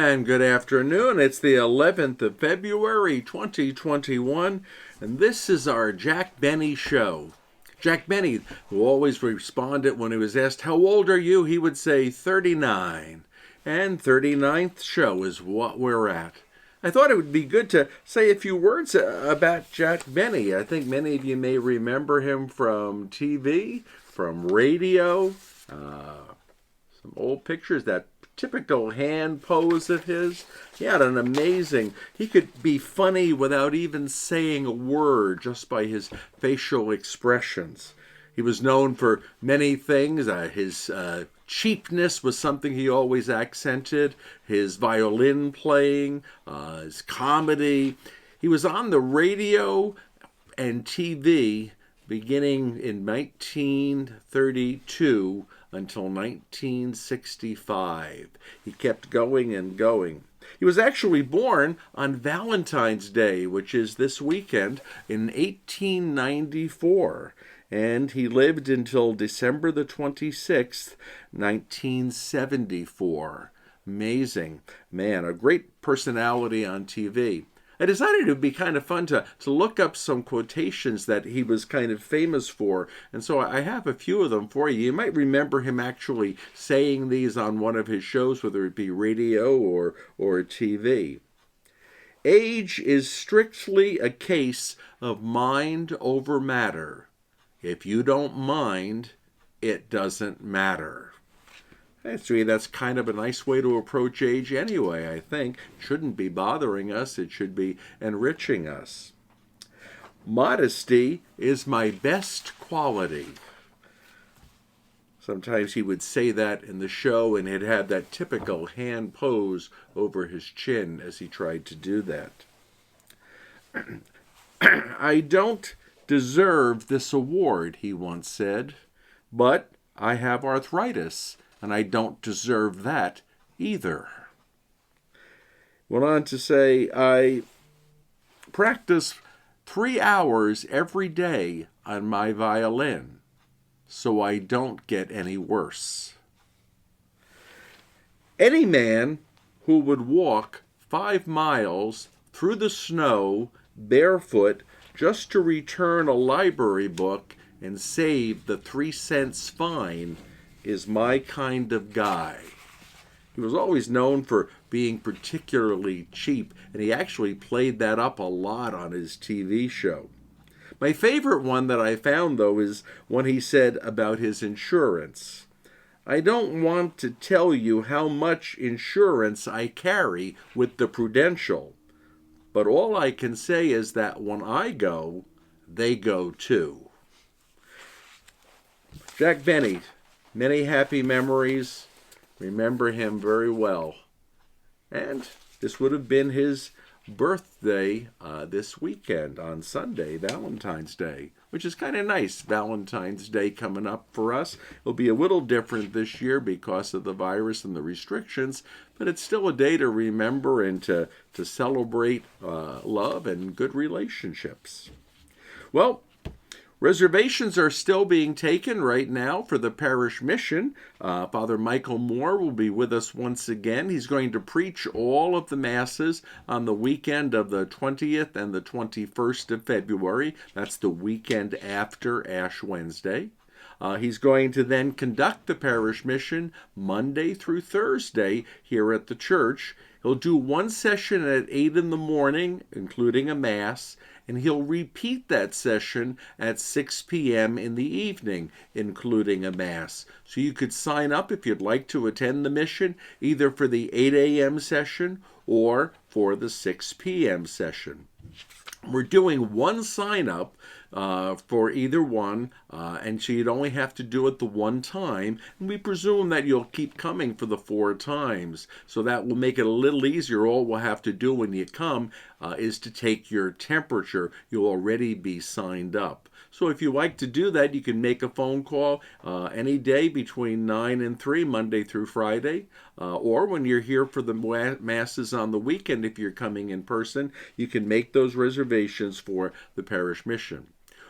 And good afternoon. It's the 11th of February, 2021, and this is our Jack Benny show. Jack Benny, who always responded when he was asked, "How old are you?" he would say 39. And 39th show is what we're at. I thought it would be good to say a few words about Jack Benny. I think many of you may remember him from TV, from radio, some old pictures, that typical hand pose of his. He had an amazing, he could be funny without even saying a word, just by his facial expressions. He was known for many things. His cheapness was something he always accented. His violin playing, his comedy. He was on the radio and TV beginning in 1932 until 1965. He kept going and going. He was actually born on Valentine's Day, which is this weekend, in 1894. And he lived until December the 26th, 1974. Amazing man, a great personality on TV. I decided it would be kind of fun to look up some quotations that he was kind of famous for. And so I have a few of them for you. You might remember him actually saying these on one of his shows, whether it be radio or TV. Age is strictly a case of mind over matter. If you don't mind, it doesn't matter. That's kind of a nice way to approach age anyway, I think. It shouldn't be bothering us. It should be enriching us. Modesty is my best quality. Sometimes he would say that in the show, and he'd have that typical hand pose over his chin as he tried to do that. I don't deserve this award, he once said, but I have arthritis, and I don't deserve that either. Went on to say, I practice 3 hours every day on my violin, so I don't get any worse. Any man who would walk 5 miles through the snow barefoot just to return a library book and save the 3 cents fine is my kind of guy. He was always known for being particularly cheap, and he actually played that up a lot on his TV show. My favorite one that I found, though, is when he said about his insurance. I don't want to tell you how much insurance I carry with the Prudential, but all I can say is that when I go, they go too. Jack Benny, many happy memories. Remember him very well. And this would have been his birthday this weekend on Sunday, Valentine's Day, which is kind of nice. Valentine's Day coming up for us. It'll be a little different this year because of the virus and the restrictions, but it's still a day to remember and to celebrate love and good relationships. Well, reservations are still being taken right now for the Parish mission. Father Michael Moore will be with us once again. He's going to preach all of the Masses on the weekend of the 20th and the 21st of February. That's the weekend after Ash Wednesday. He's going to then conduct the Parish mission Monday through Thursday here at the church. He'll do one session at 8 in the morning, including a Mass, and he'll repeat that session at 6 p.m. in the evening, including a Mass. So you could sign up if you'd like to attend the mission, either for the 8 a.m. session or for the 6 p.m. session. We're doing one sign-up for either one, and so you'd only have to do it the one time. And we presume that you'll keep coming for the 4 times, so that will make it a little easier. All we'll have to do when you come is to take your temperature. You'll already be signed up. So if you like to do that, you can make a phone call any day between 9 and 3, Monday through Friday, or when you're here for the Masses on the weekend, if you're coming in person, you can make those reservations for the Parish mission.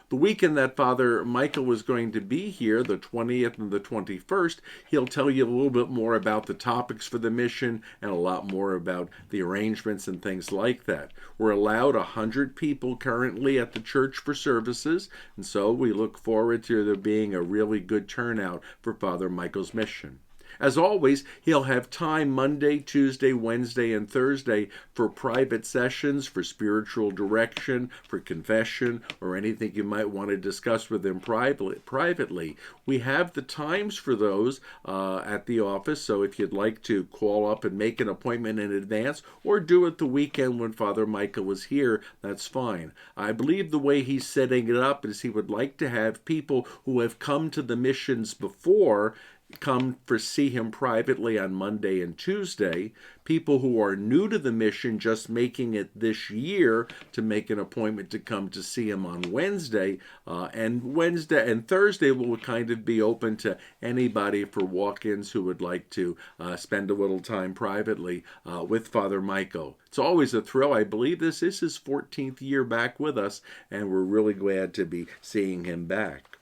The weekend that Father Michael was going to be here, the 20th and the 21st, he'll tell you a little bit more about the topics for the mission and a lot more about the arrangements and things like that. We're allowed 100 people currently at the church for services, and so we look forward to there being a really good turnout for Father Michael's mission. As always, he'll have time Monday, Tuesday, Wednesday, and Thursday for private sessions, for spiritual direction, for confession, or anything you might want to discuss with him privately. We have the times for those at the office, so if you'd like to call up and make an appointment in advance or do it the weekend when Father Michael was here, that's fine. I believe the way he's setting it up is he would like to have people who have come to the missions before come for see him privately on Monday and Tuesday. People who are new to the mission, just making it this year, to make an appointment to come to see him on Wednesday. And Wednesday and Thursday will kind of be open to anybody for walk-ins who would like to spend a little time privately with Father Michael. It's always a thrill. I believe this is his 14th year back with us, and we're really glad to be seeing him back.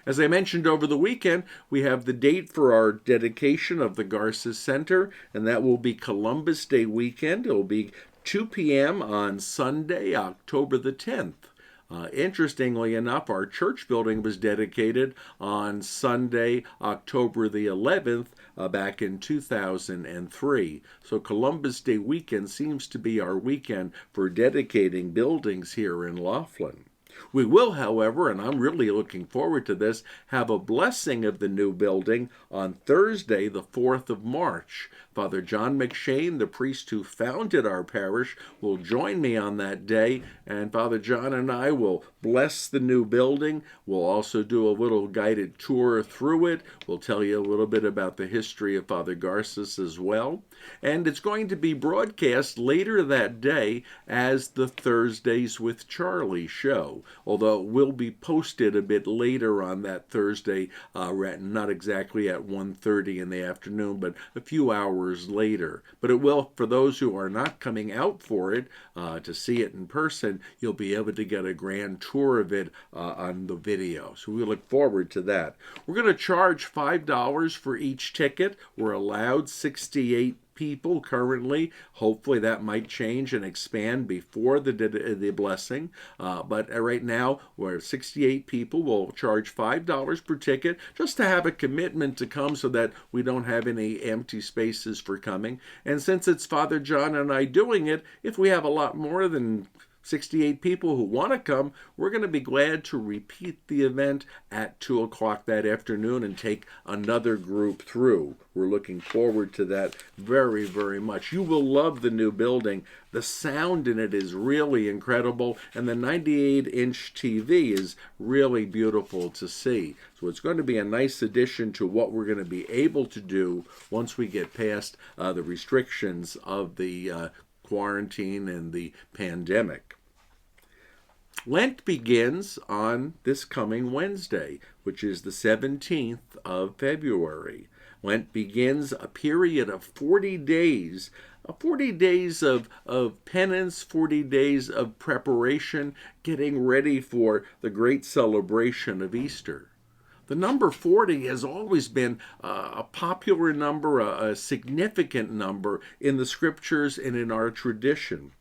As I mentioned over the weekend, we have the date for our dedication of the Garces Center, and that will be Columbus Day weekend. It will be 2 p.m. on Sunday, October the 10th. Interestingly enough, our church building was dedicated on Sunday, October the 11th, back in 2003. So Columbus Day weekend seems to be our weekend for dedicating buildings here in Laughlin. We will, however, and I'm really looking forward to this, have a blessing of the new building on Thursday, the 4th of March. Father John McShane, the priest who founded our parish, will join me on that day, and Father John and I will bless the new building. We'll also do a little guided tour through it. We'll tell you a little bit about the history of Father Garces as well. And it's going to be broadcast later that day as the Thursdays with Charlie show, although it will be posted a bit later on that Thursday, not exactly at 1:30 in the afternoon, but a few hours later. But it will, for those who are not coming out for it, to see it in person, you'll be able to get a grand tour of it on the video. So we look forward to that. We're going to charge $5 for each ticket. We're allowed 68 people currently. Hopefully that might change and expand before the blessing. But right now, we're 68 people. We'll charge $5 per ticket just to have a commitment to come so that we don't have any empty spaces for coming. And since it's Father John and I doing it, if we have a lot more than 68 people who want to come, we're going to be glad to repeat the event at 2 o'clock that afternoon and take another group through. We're looking forward to that very, very much. You will love the new building. The sound in it is really incredible, and the 98-inch TV is really beautiful to see. So it's going to be a nice addition to what we're going to be able to do once we get past the restrictions of the quarantine and the pandemic. Lent begins on this coming Wednesday, which is the 17th of February. Lent begins a period of 40 days, 40 days of penance, 40 days of preparation, getting ready for the great celebration of Easter. The number 40 has always been a popular number, a significant number in the scriptures and in our tradition.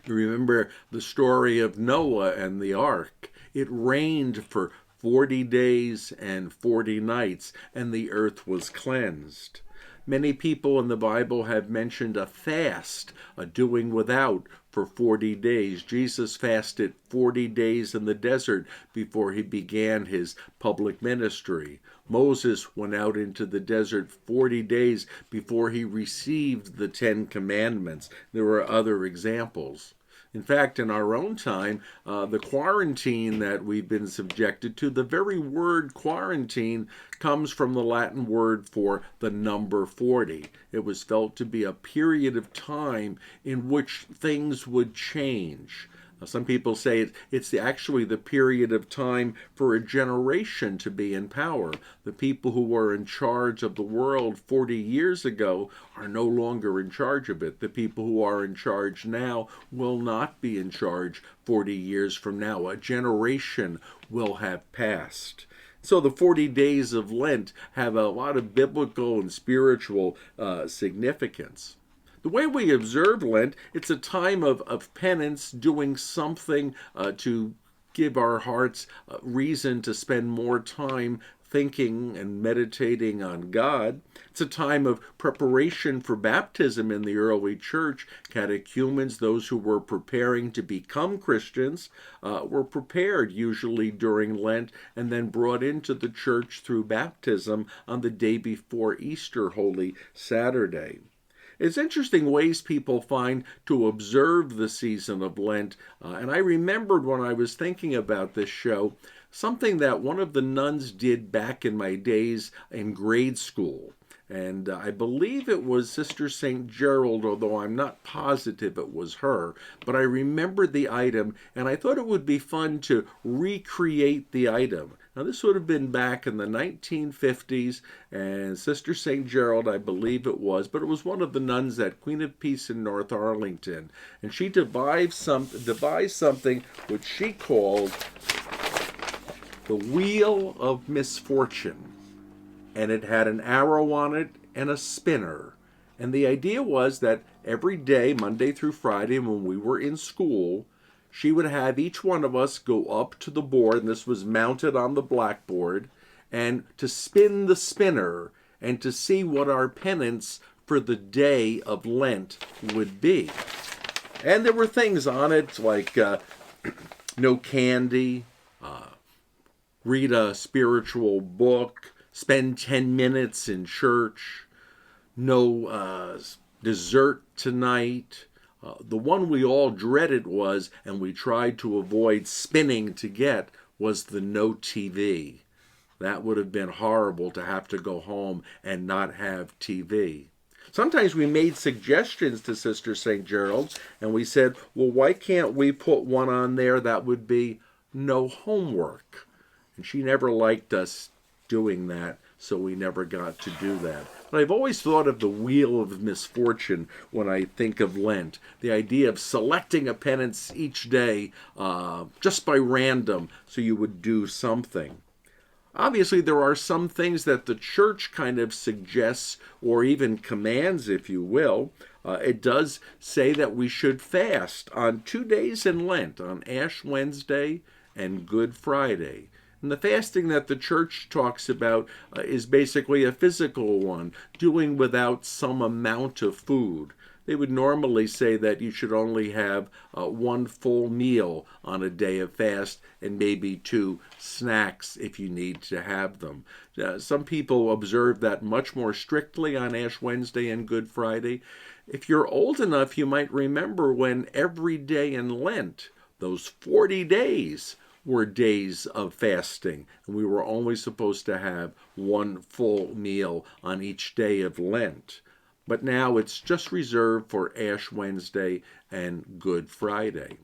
You remember the story of Noah and the ark. It rained for 40 days and 40 nights, and the earth was cleansed. Many people in the Bible have mentioned a fast, a doing without, for 40 days. Jesus fasted 40 days in the desert before he began his public ministry. Moses went out into the desert 40 days before he received the 10 Commandments. There are other examples. In fact, in our own time, the quarantine that we've been subjected to, the very word quarantine comes from the Latin word for the number 40. It was felt to be a period of time in which things would change. Some people say it's actually the period of time for a generation to be in power. The people who were in charge of the world 40 years ago are no longer in charge of it. The people who are in charge now will not be in charge 40 years from now. A generation will have passed. So the 40 days of Lent have a lot of biblical and spiritual significance. The way we observe Lent, it's a time of penance, doing something to give our hearts reason to spend more time thinking and meditating on God. It's a time of preparation for baptism in the early church. Catechumens, those who were preparing to become Christians, were prepared usually during Lent and then brought into the church through baptism on the day before Easter, Holy Saturday. It's interesting ways people find to observe the season of Lent. And I remembered when I was thinking about this show, something that one of the nuns did back in my days in grade school. And I believe it was Sister St. Gerald, although I'm not positive it was her. But I remembered the item, and I thought it would be fun to recreate the item. Now, this would have been back in the 1950s, and Sister St. Gerald, I believe it was, but it was one of the nuns at Queen of Peace in North Arlington. And she devised something which she called the Wheel of Misfortune. And it had an arrow on it and a spinner. And the idea was that every day, Monday through Friday, when we were in school, she would have each one of us go up to the board, and this was mounted on the blackboard, and to spin the spinner and to see what our penance for the day of Lent would be. And there were things on it like no candy, read a spiritual book, spend 10 minutes in church, no dessert tonight. The one we all dreaded was, and we tried to avoid spinning to get, was the no TV. That would have been horrible to have to go home and not have TV. Sometimes we made suggestions to Sister St. Gerald, and we said, well, why can't we put one on there that would be no homework? And she never liked us doing that, so we never got to do that. But I've always thought of the Wheel of Misfortune when I think of Lent. The idea of selecting a penance each day just by random so you would do something. Obviously, there are some things that the church kind of suggests or even commands, if you will. It does say that we should fast on 2 days in Lent, on Ash Wednesday and Good Friday. And the fasting that the church talks about is basically a physical one, doing without some amount of food. They would normally say that you should only have one full meal on a day of fast and maybe 2 snacks if you need to have them. Some people observe that much more strictly on Ash Wednesday and Good Friday. If you're old enough, you might remember when every day in Lent, those 40 days, were days of fasting, and we were only supposed to have one full meal on each day of Lent. But now it's just reserved for Ash Wednesday and Good Friday.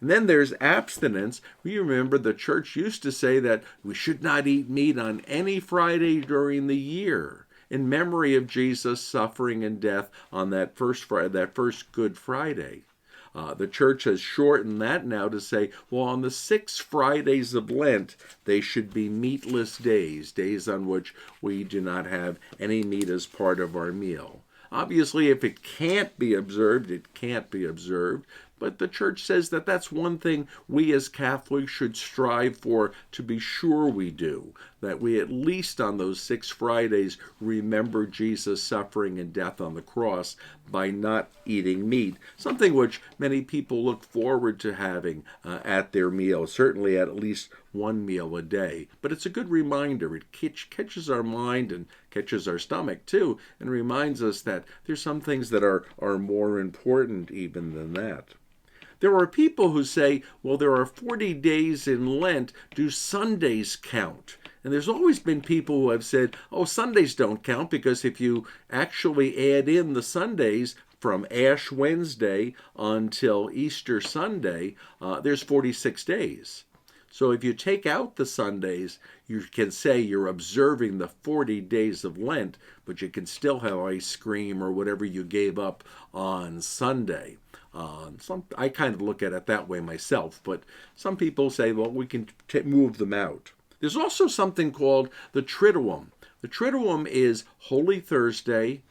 And then there's abstinence. We remember the church used to say that we should not eat meat on any Friday during the year, in memory of Jesus' suffering and death on that first Good Friday. The church has shortened that now to say, well, on the 6 Fridays of Lent, they should be meatless days, days on which we do not have any meat as part of our meal. Obviously, if it can't be observed, it can't be observed. But the church says that that's one thing we as Catholics should strive for to be sure we do, that we at least on those 6 Fridays remember Jesus' suffering and death on the cross by not eating meat, something which many people look forward to having at their meal, certainly at least one meal a day. But it's a good reminder. It catches our mind and catches our stomach too, and reminds us that there's some things that are more important even than that. There are people who say, well, there are 40 days in Lent. Do Sundays count? And there's always been people who have said, oh, Sundays don't count because if you actually add in the Sundays, from Ash Wednesday until Easter Sunday, there's 46 days. So if you take out the Sundays, you can say you're observing the 40 days of Lent, but you can still have ice cream or whatever you gave up on Sunday. I kind of look at it that way myself, but some people say, well, we can move them out. There's also something called the Triduum. The Triduum is Holy Thursday,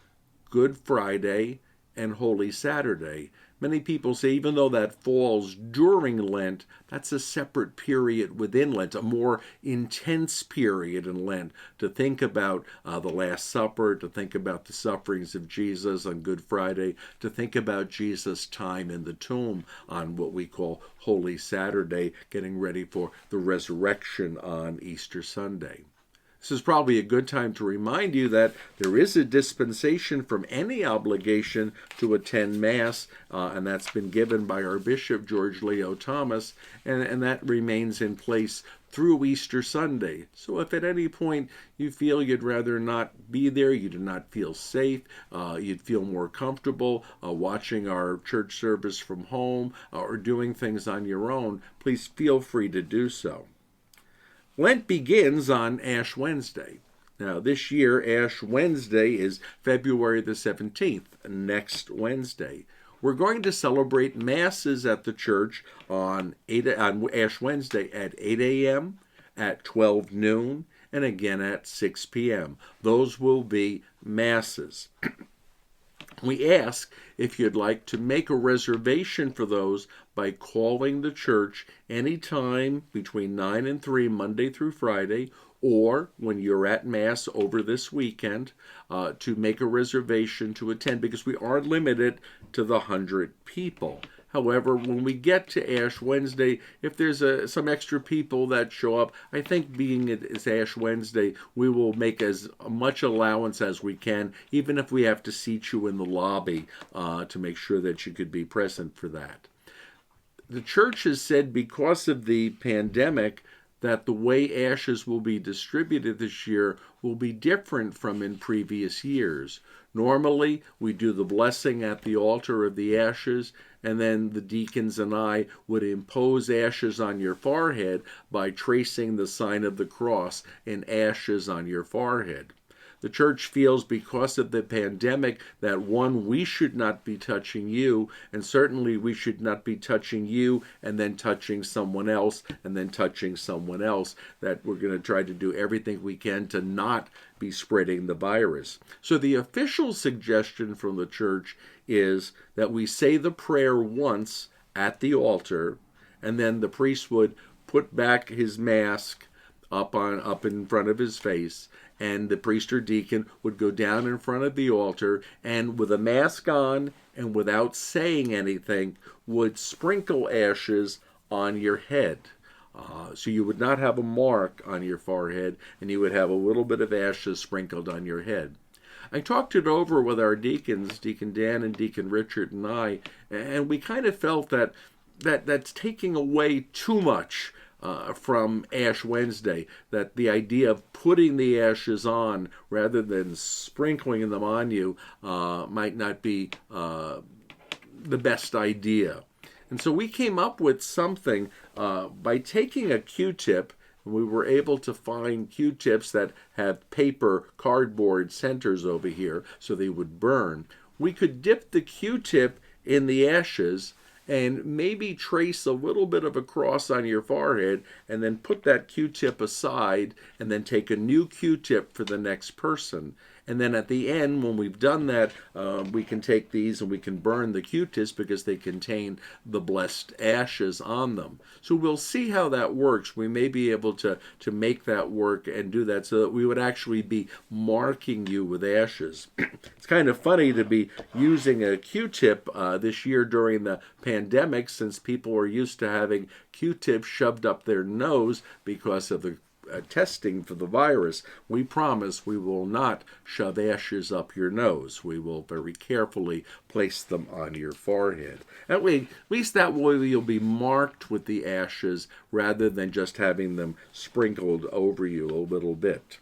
Good Friday, and Holy Saturday. Many people say even though that falls during Lent, that's a separate period within Lent, a more intense period in Lent to think about the Last Supper, to think about the sufferings of Jesus on Good Friday, to think about Jesus' time in the tomb on what we call Holy Saturday, getting ready for the resurrection on Easter Sunday. This is probably a good time to remind you that there is a dispensation from any obligation to attend Mass, and that's been given by our Bishop, George Leo Thomas, and that remains in place through Easter Sunday. So if at any point you feel you'd rather not be there, you do not feel safe, you'd feel more comfortable watching our church service from home or doing things on your own, please feel free to do so. Lent begins on Ash Wednesday. Now, this year, Ash Wednesday is February the 17th, next Wednesday. We're going to celebrate Masses at the church on Ash Wednesday at 8 a.m., at 12 noon, and again at 6 p.m. Those will be Masses. We ask if you'd like to make a reservation for those by calling the church anytime between 9 and 3, Monday through Friday, or when you're at Mass over this weekend, to make a reservation to attend, because we are limited to the 100 people. However, when we get to Ash Wednesday, if there's some extra people that show up, I think being it's Ash Wednesday, we will make as much allowance as we can, even if we have to seat you in the lobby to make sure that you could be present for that. The church has said because of the pandemic that the way ashes will be distributed this year will be different from in previous years. Normally, we do the blessing at the altar of the ashes, and then the deacons and I would impose ashes on your forehead by tracing the sign of the cross in ashes on your forehead. The church feels because of the pandemic that, one, we should not be touching you, and certainly we should not be touching you and then touching someone else and then touching someone else, that we're going to try to do everything we can to not be spreading the virus. So the official suggestion from the church is that we say the prayer once at the altar, and then the priest would put back his mask up in front of his face, and the priest or deacon would go down in front of the altar and with a mask on and without saying anything would sprinkle ashes on your head. So you would not have a mark on your forehead, and you would have a little bit of ashes sprinkled on your head. I talked it over with our deacons, Deacon Dan and Deacon Richard and I, and we kind of felt that's taking away too much from Ash Wednesday, that the idea of putting the ashes on rather than sprinkling them on you might not be the best idea. And so we came up with something by taking a Q-tip. We were able to find Q-tips that have paper cardboard centers over here so they would burn. We could dip the Q-tip in the ashes and maybe trace a little bit of a cross on your forehead and then put that Q-tip aside and then take a new Q-tip for the next person. And then at the end, when we've done that, we can take these and we can burn the Q-tips because they contain the blessed ashes on them. So we'll see how that works. We may be able to make that work and do that so that we would actually be marking you with ashes. It's kind of funny to be using a Q-tip this year during the pandemic, since people are used to having Q-tips shoved up their nose because of the testing for the virus. We promise we will not shove ashes up your nose. We will very carefully place them on your forehead. That way, at least that way you'll be marked with the ashes rather than just having them sprinkled over you a little bit.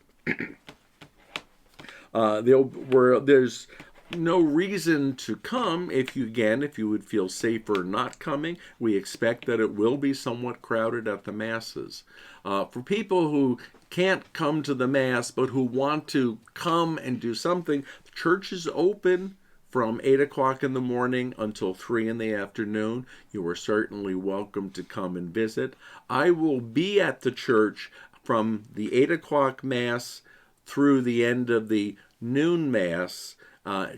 There's no reason to come if you would feel safer not coming. We expect that it will be somewhat crowded at the masses. For people who can't come to the mass but who want to come and do something, the church is open from 8 o'clock in the morning until 3 in the afternoon. You are certainly welcome to come and visit. I will be at the church from the 8 o'clock Mass through the end of the noon Mass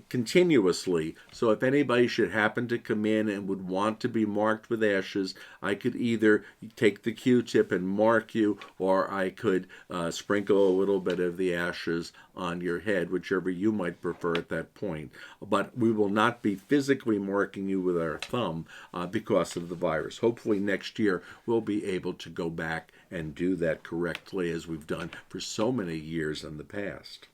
continuously. So if anybody should happen to come in and would want to be marked with ashes, I could either take the Q-tip and mark you, or I could sprinkle a little bit of the ashes on your head, whichever you might prefer at that point. But we will not be physically marking you with our thumb because of the virus. Hopefully next year we'll be able to go back and do that correctly, as we've done for so many years in the past.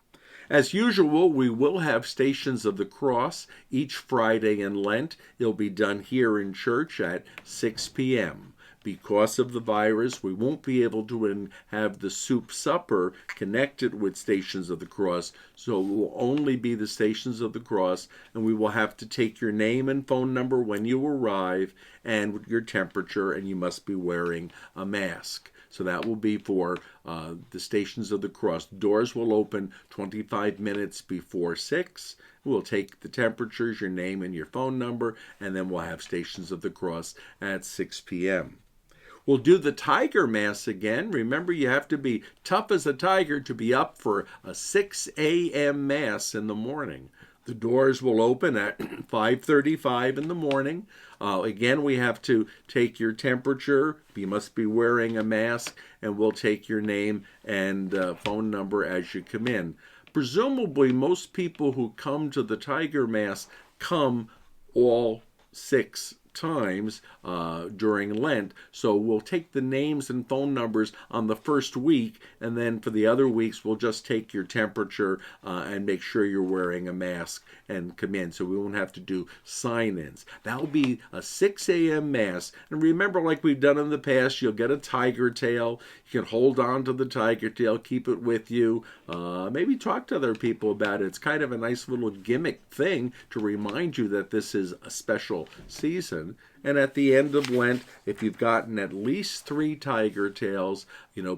As usual, we will have Stations of the Cross each Friday in Lent. It'll be done here in church at 6 p.m. Because of the virus, we won't be able to have the soup supper connected with Stations of the Cross, so it will only be the Stations of the Cross, and we will have to take your name and phone number when you arrive and your temperature, and you must be wearing a mask. So that will be for the Stations of the Cross. Doors will open 25 minutes before 6. We'll take the temperatures, your name, and your phone number, and then we'll have Stations of the Cross at 6 p.m. We'll do the Tiger Mass again. Remember, you have to be tough as a tiger to be up for a 6 a.m. Mass in the morning. The doors will open at 5:35 in the morning. Again, we have to take your temperature. You must be wearing a mask, and we'll take your name and phone number as you come in. Presumably, most people who come to the Tiger Mass come all 6 times during Lent, so we'll take the names and phone numbers on the first week, and then for the other weeks we'll just take your temperature and make sure you're wearing a mask and come in, so we won't have to do sign-ins. That'll be a 6 a.m. Mass, and remember, like we've done in the past, you'll get a tiger tail. You can hold on to the tiger tail, keep it with you, maybe talk to other people about it. It's kind of a nice little gimmick thing to remind you that this is a special season. And at the end of Lent, if you've gotten at least 3 tiger tails,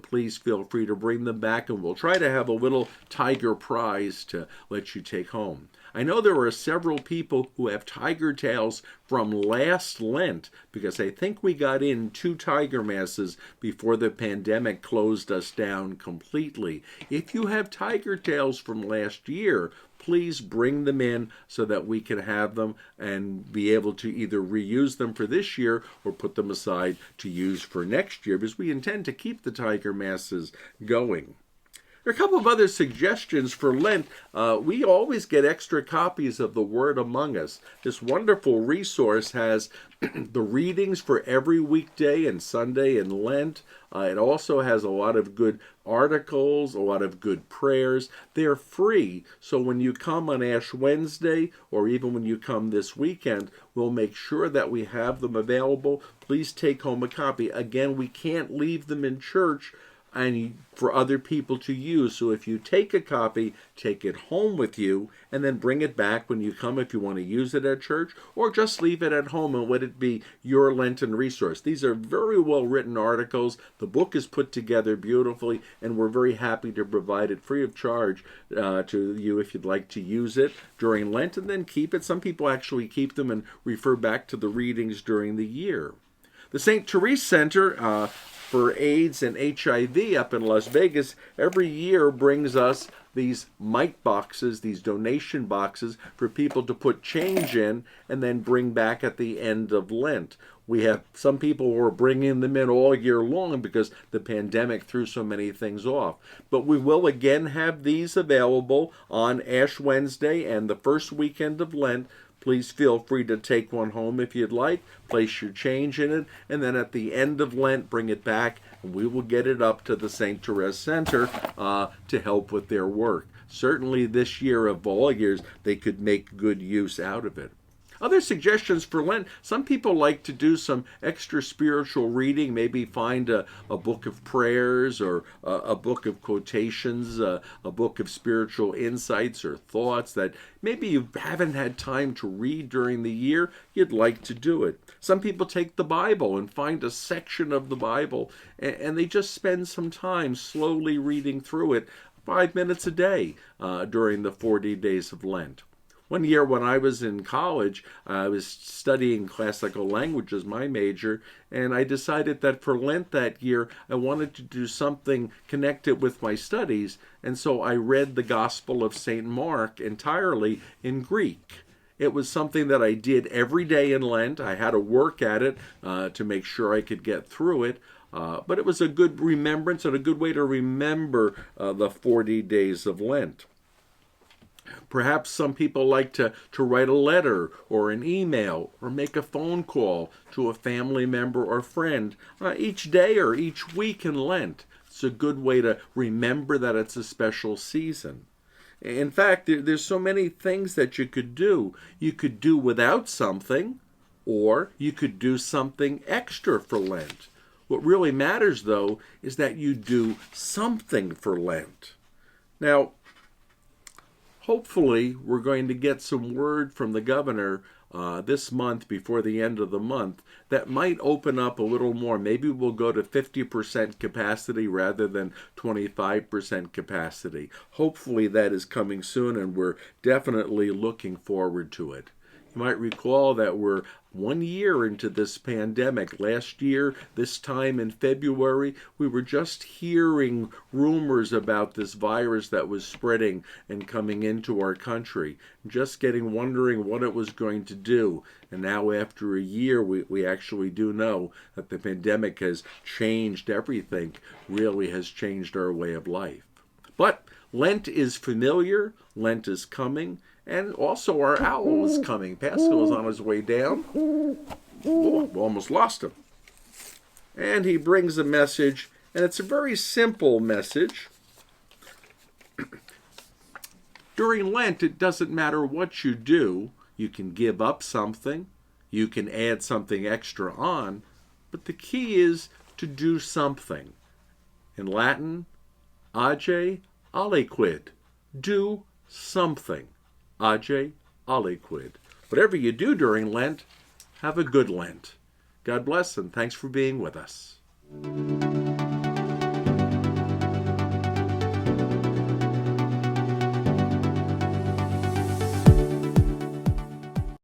please feel free to bring them back, and we'll try to have a little tiger prize to let you take home. I know there are several people who have tiger tails from last Lent, because I think we got in 2 tiger masses before the pandemic closed us down completely. If you have tiger tails from last year, please bring them in so that we can have them and be able to either reuse them for this year or put them aside to use for next year, because we intend to keep the tiger masses going. There are a couple of other suggestions for Lent. We always get extra copies of The Word Among Us. This wonderful resource has the readings for every weekday and Sunday in Lent. It also has a lot of good articles, a lot of good prayers. They're free, so when you come on Ash Wednesday, or even when you come this weekend, we'll make sure that we have them available. Please take home a copy. Again, we can't leave them in church and for other people to use. So if you take a copy, take it home with you, and then bring it back when you come if you want to use it at church, or just leave it at home and let it be your Lenten resource. These are very well written articles. The book is put together beautifully, and we're very happy to provide it free of charge to you if you'd like to use it during Lent, and then keep it. Some people actually keep them and refer back to the readings during the year. The St. Therese Center for AIDS and HIV up in Las Vegas every year brings us these mite boxes, these donation boxes for people to put change in and then bring back at the end of Lent. We have some people who are bringing them in all year long because the pandemic threw so many things off. But we will again have these available on Ash Wednesday and the first weekend of Lent. Please feel free to take one home if you'd like, place your change in it, and then at the end of Lent, bring it back, and we will get it up to the St. Therese Center to help with their work. Certainly this year, of all years, they could make good use out of it. Other suggestions for Lent: some people like to do some extra spiritual reading, maybe find a book of prayers or a book of quotations, a book of spiritual insights or thoughts that maybe you haven't had time to read during the year. You'd like to do it. Some people take the Bible and find a section of the Bible, and they just spend some time slowly reading through it, 5 minutes a day during the 40 days of Lent. One year when I was in college, I was studying classical languages, my major, and I decided that for Lent that year, I wanted to do something connected with my studies, and so I read the Gospel of St. Mark entirely in Greek. It was something that I did every day in Lent. I had to work at it to make sure I could get through it. But it was a good remembrance and a good way to remember the 40 days of Lent. Perhaps some people like to write a letter or an email or make a phone call to a family member or friend each day or each week in Lent. It's a good way to remember that it's a special season. In fact, there's so many things that you could do. You could do without something, or you could do something extra for Lent. What really matters, though, is that you do something for Lent. Now, hopefully, we're going to get some word from the governor this month, before the end of the month, that might open up a little more. Maybe we'll go to 50% capacity rather than 25% capacity. Hopefully that is coming soon, and we're definitely looking forward to it. You might recall that we're 1 year into this pandemic. Last year, this time in February, we were just hearing rumors about this virus that was spreading and coming into our country, just wondering what it was going to do. And now after a year, we actually do know that the pandemic has changed everything, really has changed our way of life. But Lent is familiar, Lent is coming, and also our owl is coming. Pascal is on his way down. Oh, we almost lost him. And he brings a message, and it's a very simple message. During Lent, it doesn't matter what you do. You can give up something, you can add something extra on, but the key is to do something. In Latin, age aliquid. Do something. Age aliquid. Whatever you do during Lent, have a good Lent. God bless, and thanks for being with us.